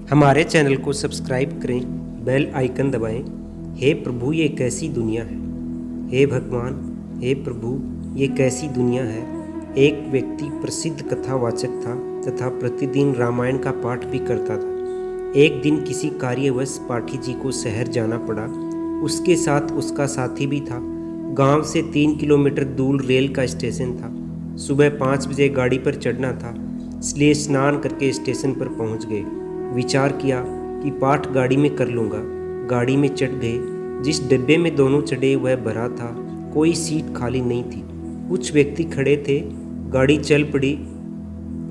हमारे चैनल को सब्सक्राइब करें, बेल आइकन दबाएं। हे प्रभु ये कैसी दुनिया है, हे भगवान, हे प्रभु ये कैसी दुनिया है। एक व्यक्ति प्रसिद्ध कथावाचक था तथा प्रतिदिन रामायण का पाठ भी करता था। एक दिन किसी कार्यवश पाठी जी को शहर जाना पड़ा। उसके साथ उसका साथी भी था। गांव से 3 किलोमीटर दूर रेल का स्टेशन था। सुबह 5 बजे गाड़ी पर चढ़ना था, इसलिए स्नान करके स्टेशन पर पहुंच गए। विचार किया कि पाठ गाड़ी में कर लूँगा। गाड़ी में चढ़ गए। जिस डिब्बे में दोनों चढ़े वह भरा था, कोई सीट खाली नहीं थी। कुछ व्यक्ति खड़े थे। गाड़ी चल पड़ी।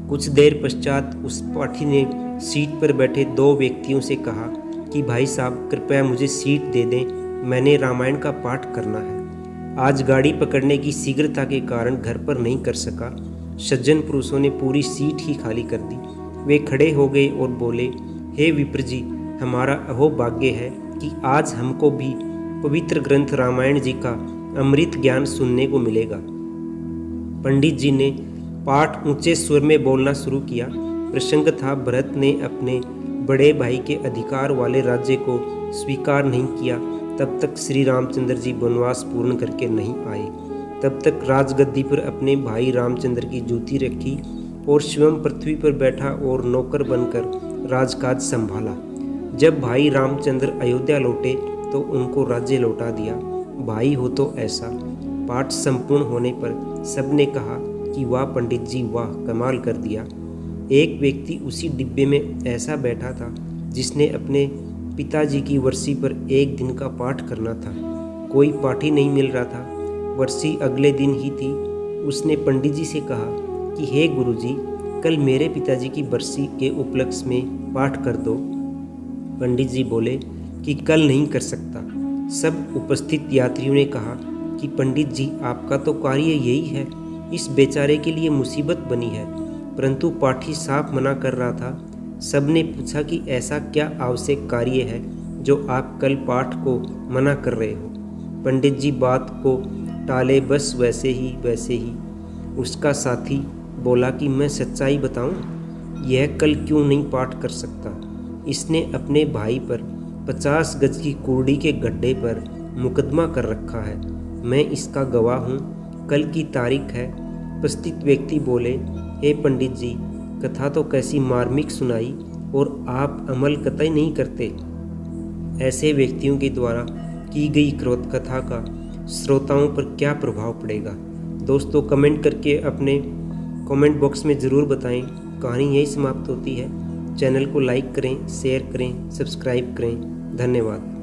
कुछ देर पश्चात उस पाठी ने सीट पर बैठे 2 व्यक्तियों से कहा कि भाई साहब कृपया मुझे सीट दे दें, मैंने रामायण का पाठ करना है। आज गाड़ी पकड़ने की शीघ्रता के कारण घर पर नहीं कर सका। सज्जन पुरुषों ने पूरी सीट ही खाली कर दी। वे खड़े हो गए और बोले, हे विप्र जी, हमारा अहोभाग्य है कि आज हमको भी पवित्र ग्रंथ रामायण जी का अमृत ज्ञान सुनने को मिलेगा। पंडित जी ने पाठ ऊंचे स्वर में बोलना शुरू किया। प्रसंग था, भरत ने अपने बड़े भाई के अधिकार वाले राज्य को स्वीकार नहीं किया तब तक श्री रामचंद्र जी वनवास पूर्ण करके नहीं आए। तब तक राजगद्दी पर अपने भाई रामचंद्र की ज्योति रखी और स्वयं पृथ्वी पर बैठा और नौकर बनकर राजकाज संभाला। जब भाई रामचंद्र अयोध्या लौटे तो उनको राज्य लौटा दिया। भाई हो तो ऐसा। पाठ संपूर्ण होने पर सबने कहा कि वाह पंडित जी वाह, कमाल कर दिया। एक व्यक्ति उसी डिब्बे में ऐसा बैठा था जिसने अपने पिताजी की वर्सी पर एक दिन का पाठ करना था। कोई पाठी नहीं मिल रहा था। वर्सी अगले दिन ही थी। उसने पंडित जी से कहा कि हे गुरुजी, कल मेरे पिताजी की बरसी के उपलक्ष्य में पाठ कर दो। पंडित जी बोले कि कल नहीं कर सकता। सब उपस्थित यात्रियों ने कहा कि पंडित जी आपका तो कार्य यही है, इस बेचारे के लिए मुसीबत बनी है। परंतु पाठी साफ मना कर रहा था। सब ने पूछा कि ऐसा क्या आवश्यक कार्य है जो आप कल पाठ को मना कर रहे हो। पंडित जी बात को टाले, बस वैसे ही। उसका साथी बोला कि मैं सच्चाई बताऊं, यह कल क्यों नहीं पाठ कर सकता। इसने अपने भाई पर 50 गज की कुर्डी के गड्ढे पर मुकदमा कर रखा है। मैं इसका गवाह हूँ। कल की तारीख है। उपस्थित व्यक्ति बोले, हे पंडित जी, कथा तो कैसी मार्मिक सुनाई और आप अमल कतई नहीं करते। ऐसे व्यक्तियों के द्वारा की गई क्रोध कथा का श्रोताओं पर क्या प्रभाव पड़ेगा। दोस्तों कमेंट करके अपने कमेंट बॉक्स में ज़रूर बताएं। कहानी यही समाप्त होती है। चैनल को लाइक करें, शेयर करें, सब्सक्राइब करें। धन्यवाद।